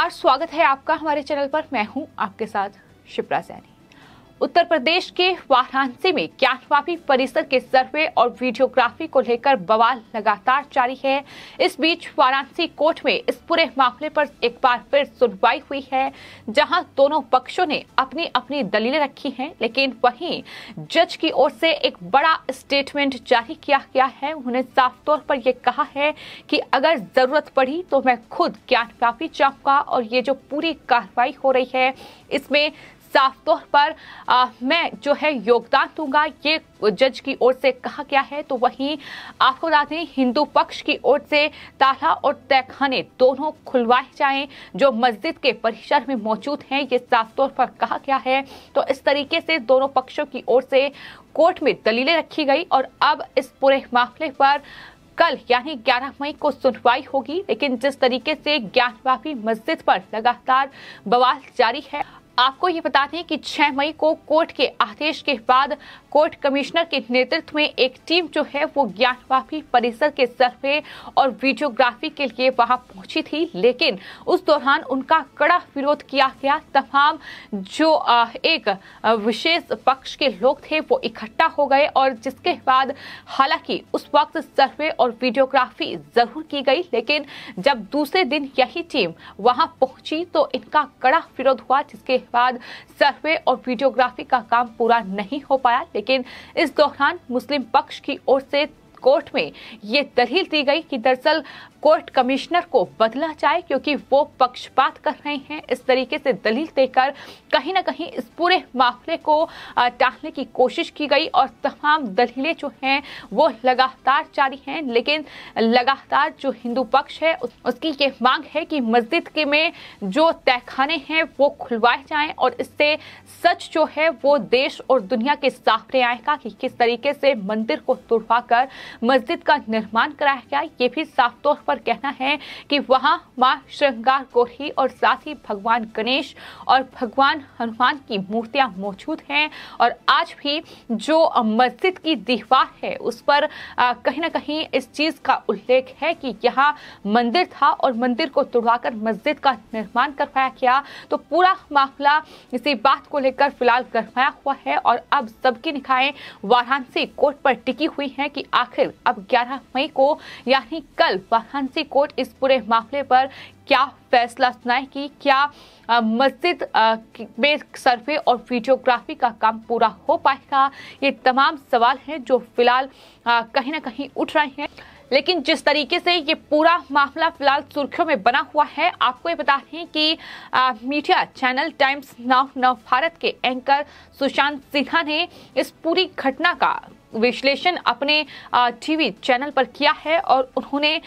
नमस्कार, स्वागत है आपका हमारे चैनल पर। मैं हूं आपके साथ शिप्रा सैनी। उत्तर प्रदेश के वाराणसी में ज्ञानवापी परिसर के सर्वे और वीडियोग्राफी को लेकर बवाल लगातार जारी है। इस बीच वाराणसी कोर्ट में इस पूरे मामले पर एक बार फिर सुनवाई हुई है, जहां दोनों पक्षों ने अपनी अपनी दलीलें रखी हैं, लेकिन वहीं जज की ओर से एक बड़ा स्टेटमेंट जारी किया गया है। उन्होंने साफ तौर पर यह कहा है कि अगर जरूरत पड़ी तो मैं खुद ज्ञानवापी जाऊंगा और ये जो पूरी कार्रवाई हो रही है इसमें साफ तौर पर मैं जो है योगदान दूंगा, ये जज की ओर से कहा गया है। तो वहीं आपको बता दें, हिंदू पक्ष की ओर से ताला और तहखाने दोनों खुलवाए जाएं जो मस्जिद के परिसर में मौजूद हैं, ये साफ तौर पर कहा गया है। तो इस तरीके से दोनों पक्षों की ओर से कोर्ट में दलीलें रखी गई और अब इस पूरे मामले पर कल यानी 11 मई को सुनवाई होगी। लेकिन जिस तरीके से ज्ञानवापी मस्जिद पर लगातार बवाल जारी है, आपको ये बता दें कि 6 मई को कोर्ट के आदेश के बाद कोर्ट कमिश्नर के नेतृत्व में एक टीम जो है वो ज्ञानवापी परिसर के सर्वे और वीडियोग्राफी के लिए वहां पहुंची थी, लेकिन उस दौरान उनका कड़ा विरोध किया गया। तमाम जो एक विशेष पक्ष के लोग थे वो इकट्ठा हो गए और जिसके बाद हालांकि उस वक्त सर्वे और वीडियोग्राफी जरूर की गई, लेकिन जब दूसरे दिन यही टीम वहां पहुंची तो इनका कड़ा विरोध हुआ, जिसके बाद सर्वे और वीडियोग्राफी का काम पूरा नहीं हो पाया। लेकिन इस दौरान मुस्लिम पक्ष की ओर से कोर्ट में ये दलील दी गई कि दरअसल कोर्ट कमिश्नर को बदला जाए क्योंकि वो पक्षपात कर रहे हैं। इस तरीके से दलील देकर कहीं ना कहीं इस पूरे मामले को टालने की कोशिश की गई और तमाम दलीलें जो हैं वो लगातार जारी हैं। लेकिन लगातार जो हिंदू पक्ष है उसकी ये मांग है कि मस्जिद के में जो तहखाने हैं वो खुलवाए जाएं और इससे सच जो है वो देश और दुनिया के सामने आएगा कि किस तरीके से मंदिर को तोड़वाकर मस्जिद का निर्माण कराया गया। ये भी साफ तौर पर कहना है कि वहां मां श्रृंगार गौरी और साथ ही भगवान गणेश और भगवान हनुमान की मूर्तियां मौजूद हैं और आज भी जो मस्जिद की दीवार है उस पर कहीं ना कहीं इस चीज का उल्लेख है कि यहाँ मंदिर था और मंदिर को तोड़वाकर मस्जिद का निर्माण करवाया गया। तो पूरा मामला इसी बात को लेकर फिलहाल गरमाया हुआ है और अब सबकी निगाहें वाराणसी कोर्ट पर टिकी हुई हैं कि आखिर अब 11 मई को यानी कल वाराणसी कोर्ट इस पूरे मामले पर क्या फैसला सुनाएगी। क्या मस्जिद में सर्वे और वीडियोग्राफी का काम पूरा हो पाएगा, ये तमाम सवाल हैं जो फिलहाल कहीं ना कहीं उठ रहे हैं। लेकिन जिस तरीके से ये पूरा मामला फिलहाल सुर्खियों में बना हुआ है, आपको ये बता दें कि मीडिया चैनल टाइम्स नाउ नव भारत के एंकर सुशांत सिन्हा ने इस पूरी घटना का विश्लेषण अपने टीवी चैनल पर किया है और उन्होंने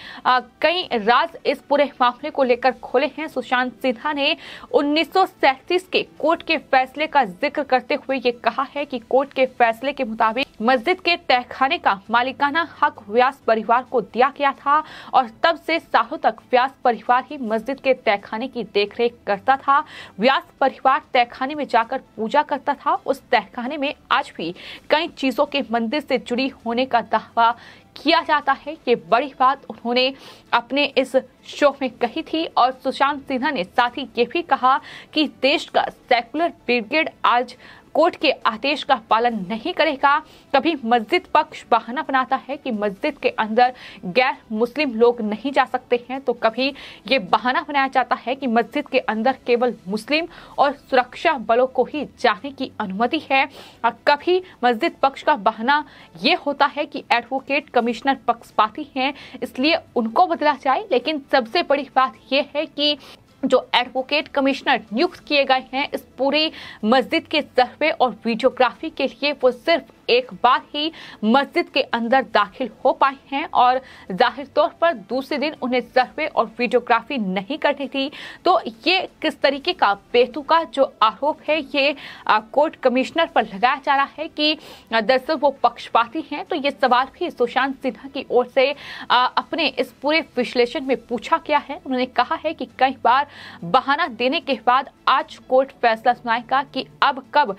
कई राज इस पूरे मामले को लेकर खोले हैं। सुशांत सिन्हा ने 1937 के कोर्ट के फैसले का जिक्र करते हुए ये कहा है कि कोर्ट के फैसले के मुताबिक मस्जिद के तहखाने का मालिकाना हक व्यास परिवार को दिया गया था और तब से सालों तक व्यास परिवार ही मस्जिद के तहखाने की देखरेख करता था। व्यास परिवार तहखाने में जाकर पूजा करता था। उस तहखाने में आज भी कई चीजों के मंदिर से जुड़ी होने का दावा किया जाता है। ये बड़ी बात उन्होंने अपने इस शो में कही थी और सुशांत सिन्हा ने साथ ही ये भी कहा कि देश का सेकुलर ब्रिगेड आज कोर्ट के आदेश का पालन नहीं करेगा। कभी मस्जिद पक्ष बहाना बनाता है कि मस्जिद के अंदर गैर मुस्लिम लोग नहीं जा सकते हैं, तो कभी ये बहाना बनाया जाता है कि मस्जिद के अंदर केवल मुस्लिम और सुरक्षा बलों को ही जाने की अनुमति है। और कभी मस्जिद पक्ष का बहाना ये होता है कि एडवोकेट कमिश्नर पक्षपाती हैं इसलिए उनको बदला जाए। लेकिन सबसे बड़ी बात यह है कि जो एडवोकेट कमिश्नर नियुक्त किए गए हैं इस पूरी मस्जिद के सर्वे और वीडियोग्राफी के लिए वो सिर्फ एक बार ही मस्जिद के अंदर दाखिल हो पाए हैं और जाहिर तौर पर दूसरे दिन उन्हें सर्वे और वीडियोग्राफी नहीं करनी थी। तो ये किस तरीके का बेतुका जो आरोप है ये कोर्ट कमिश्नर पर लगाया जा रहा है कि दरअसल वो पक्षपाती हैं। तो ये सवाल भी सुशांत सिन्हा की ओर से अपने इस पूरे विश्लेषण में पूछा गया है। उन्होंने कहा है कि कई बार बहाना देने के बाद आज कोर्ट फैसला सुनाएगा कि अब कब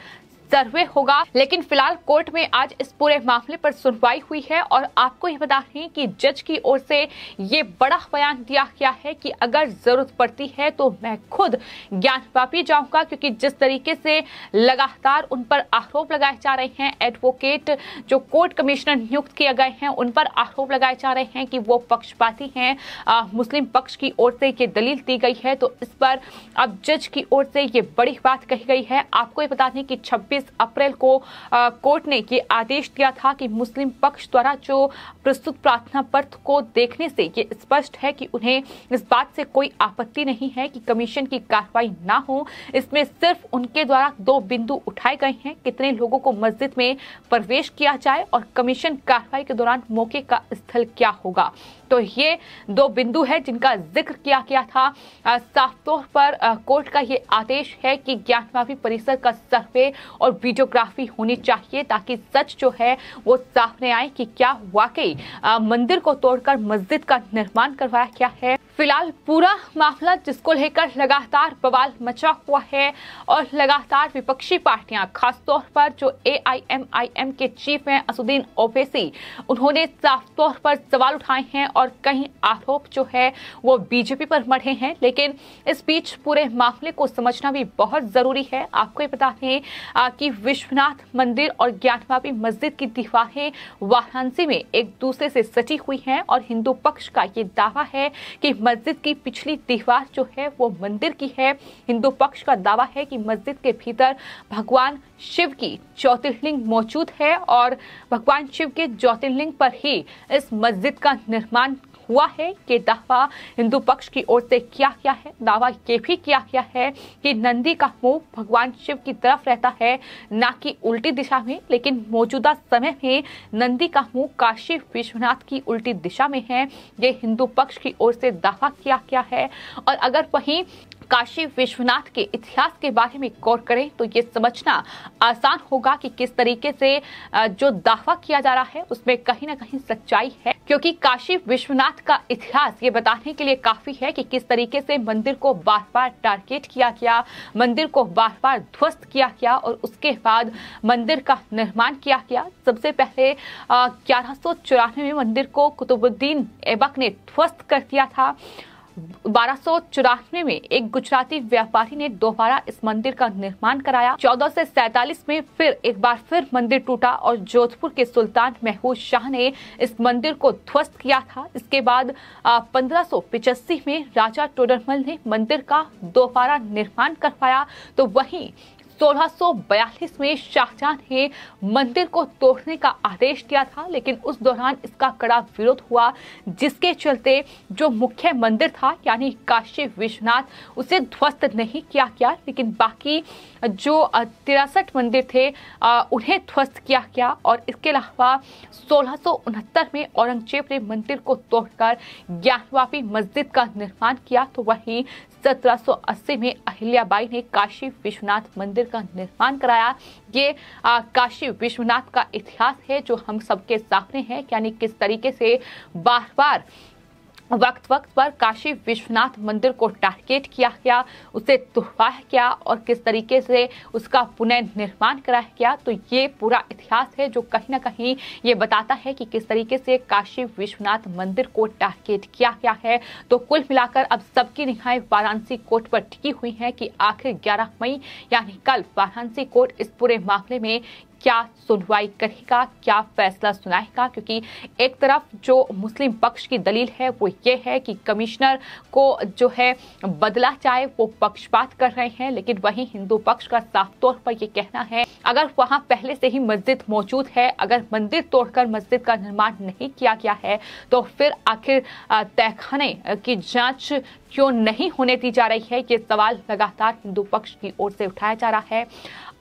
सर्वे होगा। लेकिन फिलहाल कोर्ट में आज इस पूरे मामले पर सुनवाई हुई है और आपको ये बता दें कि जज की ओर से ये बड़ा बयान दिया गया है कि अगर जरूरत पड़ती है तो मैं खुद ज्ञानवापी जाऊंगा, क्योंकि जिस तरीके से लगातार उन पर आरोप लगाए जा रहे हैं, एडवोकेट जो कोर्ट कमिश्नर नियुक्त किए गए हैं उन पर आरोप लगाए जा रहे हैं कि वो पक्षपाती हैं, मुस्लिम पक्ष की ओर से ये दलील दी गई है, तो इस पर अब जज की ओर से ये बड़ी बात कही गई है। आपको ये बता दें कि 26 अप्रैल को कोर्ट ने ये आदेश दिया था कि मुस्लिम पक्ष द्वारा जो प्रस्तुत प्रार्थना पत्र को देखने से ये स्पष्ट है कि उन्हें इस बात से कोई आपत्ति नहीं है कि कमीशन की कार्रवाई ना हो। इसमें सिर्फ उनके द्वारा 2 बिंदु उठाए गए हैं, कितने लोगों को मस्जिद में प्रवेश किया जाए और कमीशन कार्रवाई के दौरान मौके का स्थल क्या होगा। तो ये 2 बिंदु है जिनका जिक्र किया गया था। साफ तौर पर कोर्ट का ये आदेश है कि ज्ञानवापी परिसर का सर्वे और वीडियोग्राफी होनी चाहिए, ताकि सच जो है वो सामने आए कि क्या वाकई मंदिर को तोड़कर मस्जिद का निर्माण करवाया गया है। फिलहाल पूरा मामला जिसको लेकर लगातार बवाल मचा हुआ है और लगातार विपक्षी पार्टियां, खासतौर पर जो AIMIM के चीफ हैं असदुद्दीन ओवैसी, उन्होंने साफ तौर पर सवाल उठाए हैं और कई आरोप जो है वो बीजेपी पर मढ़े हैं। लेकिन इस बीच पूरे मामले को समझना भी बहुत जरूरी है। आपको ये बता दें कि विश्वनाथ मंदिर और ज्ञानवापी मस्जिद की दीवारें वाराणसी में एक दूसरे से सटी हुई हैं और हिंदू पक्ष का ये दावा है कि मस्जिद की पिछली दीवार जो है वो मंदिर की है। हिंदू पक्ष का दावा है कि मस्जिद के भीतर भगवान शिव की ज्योतिर्लिंग मौजूद है और भगवान शिव के ज्योतिर्लिंग पर ही इस मस्जिद का निर्माण हुआ है। ये दावा हिंदू पक्ष की ओर से किया गया है। दावा ये भी किया गया है कि नंदी का मुंह भगवान शिव की तरफ रहता है, ना कि उल्टी दिशा में, लेकिन मौजूदा समय में नंदी का मुंह काशी विश्वनाथ की उल्टी दिशा में है। ये हिंदू पक्ष की ओर से दावा किया गया है। और अगर वहीं काशी विश्वनाथ के इतिहास के बारे में गौर करें तो ये समझना आसान होगा कि किस तरीके से जो दावा किया जा रहा है उसमें कहीं ना कहीं सच्चाई है, क्योंकि काशी विश्वनाथ का इतिहास ये बताने के लिए काफी है कि किस तरीके से मंदिर को बार बार टारगेट किया गया, मंदिर को बार बार ध्वस्त किया गया और उसके बाद मंदिर का निर्माण किया गया। सबसे पहले 1194 में मंदिर को कुतुबुद्दीन ऐबक ने ध्वस्त कर दिया था। 1294 में एक गुजराती व्यापारी ने दोबारा इस मंदिर का निर्माण कराया। 1447 में फिर एक बार फिर मंदिर टूटा और जोधपुर के सुल्तान महमूद शाह ने इस मंदिर को ध्वस्त किया था। इसके बाद 1585 में राजा टोडरमल ने मंदिर का दोबारा निर्माण करवाया। तो वहीं 1642 में शाहजहां ने मंदिर को तोड़ने का आदेश दिया था, लेकिन उस दौरान इसका कड़ा विरोध हुआ, जिसके चलते जो मुख्य मंदिर था यानी काशी विश्वनाथ उसे ध्वस्त नहीं किया गया, लेकिन बाकी जो 63 मंदिर थे उन्हें ध्वस्त किया गया। और इसके अलावा 1669 में औरंगजेब ने मंदिर को तोड़कर ज्ञानवापी मस्जिद का निर्माण किया। तो वहीं 1780 में अहिल्याबाई ने काशी विश्वनाथ मंदिर का निर्माण कराया। ये काशी विश्वनाथ का इतिहास है जो हम सबके सामने है, यानी किस तरीके से बार बार वक्त पर काशी विश्वनाथ मंदिर को टारगेट किया गया, उसे तोड़वाया गया और किस तरीके से उसका पुनर्निर्माण कराया गया। तो ये पूरा इतिहास है जो कहीं ना कहीं ये बताता है कि किस तरीके से काशी विश्वनाथ मंदिर को टारगेट किया गया है। तो कुल मिलाकर अब सबकी निगाहें वाराणसी कोर्ट पर टिकी हुई है कि आखिर 11 मई यानी कल वाराणसी कोर्ट इस पूरे मामले में क्या सुनवाई करेगा, क्या फैसला सुनाएगा। क्योंकि एक तरफ जो मुस्लिम पक्ष की दलील है वो ये है कि कमिश्नर को जो है बदला जाए, वो पक्षपात कर रहे हैं, लेकिन वहीं हिंदू पक्ष का साफ तौर पर ये कहना है अगर वहां पहले से ही मस्जिद मौजूद है, अगर मंदिर तोड़कर मस्जिद का निर्माण नहीं किया गया है, तो फिर आखिर तहखाने की जांच क्यों नहीं होने दी जा रही है। ये सवाल लगातार हिंदू पक्ष की ओर से उठाया जा रहा है।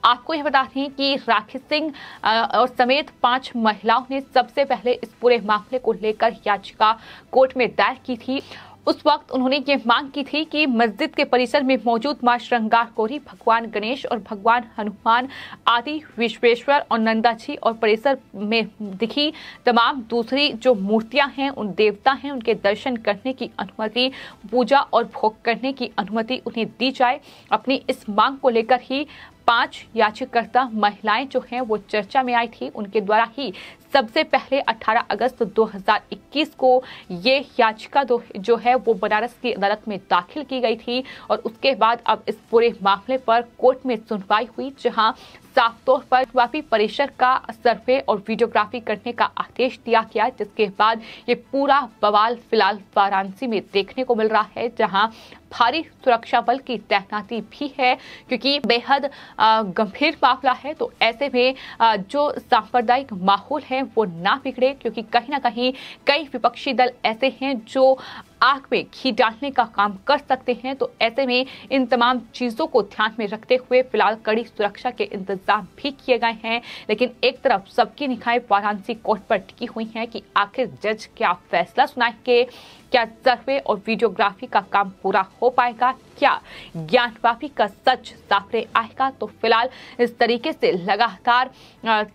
आपको यह बता दें कि राखी सिंह और समेत 5 महिलाओं ने सबसे पहले इस पूरे मामले को लेकर याचिका कोर्ट में दायर की थी। उस वक्त उन्होंने ये मांग की थी कि मस्जिद के परिसर में मौजूद मां श्रृंगार गौरी, भगवान गणेश और भगवान हनुमान आदि विश्वेश्वर और नंदा जी और परिसर में दिखी तमाम दूसरी जो मूर्तियां हैं, उन देवता हैं, उनके दर्शन करने की अनुमति, पूजा और भोग करने की अनुमति उन्हें दी जाए। अपनी इस मांग को लेकर ही 5 याचिकाकर्ता महिलाएं जो हैं वो चर्चा में आई थी। उनके द्वारा ही सबसे पहले 18 अगस्त 2021 को ये याचिका जो है वो बनारस की अदालत में दाखिल की गई थी और उसके बाद अब इस पूरे मामले पर कोर्ट में सुनवाई हुई, जहां साफ तौर पर काफी परिसर का सर्वे और वीडियोग्राफी करने का आदेश दिया गया, जिसके बाद ये पूरा बवाल फिलहाल वाराणसी में देखने को मिल रहा है, जहां भारी सुरक्षा बल की तैनाती भी है, क्योंकि बेहद गंभीर मामला है। तो ऐसे में जो सांप्रदायिक माहौल है वो ना बिगड़े, क्योंकि कहीं ना कहीं कई विपक्षी दल ऐसे हैं जो आग में घी डालने का काम कर सकते हैं। तो ऐसे में इन तमाम चीजों को ध्यान में रखते हुए फिलहाल कड़ी सुरक्षा के इंतजाम भी किए गए हैं। लेकिन एक तरफ सबकी निगाहें वाराणसी कोर्ट पर टिकी हुई हैं कि आखिर जज क्या फैसला सुनाएंगे, क्या सर्वे और वीडियोग्राफी का काम पूरा हो पाएगा, क्या ज्ञानवापी का सच सामने आएगा। तो फिलहाल इस तरीके से लगातार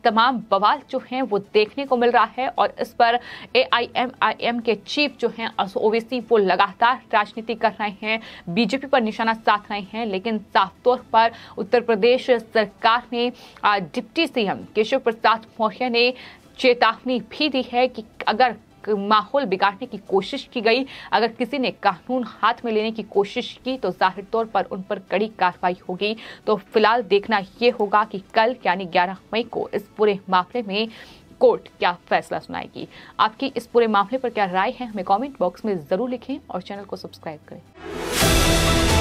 तमाम बवाल जो हैं वो देखने को मिल रहा है और इस पर AIMIM के चीफ जो हैं ओवैसी वो लगातार राजनीति कर रहे हैं, बीजेपी पर निशाना साध रहे हैं। लेकिन साफ तौर पर उत्तर प्रदेश सरकार में डिप्टी CM केशव प्रसाद मौर्य ने चेतावनी भी दी है कि अगर माहौल बिगाड़ने की कोशिश की गई, अगर किसी ने कानून हाथ में लेने की कोशिश की तो जाहिर तौर पर उन पर कड़ी कार्रवाई होगी। तो फिलहाल देखना ये होगा कि कल यानी 11 मई को इस पूरे मामले में कोर्ट क्या फैसला सुनाएगी। आपकी इस पूरे मामले पर क्या राय है, हमें कमेंट बॉक्स में जरूर लिखें और चैनल को सब्सक्राइब करें।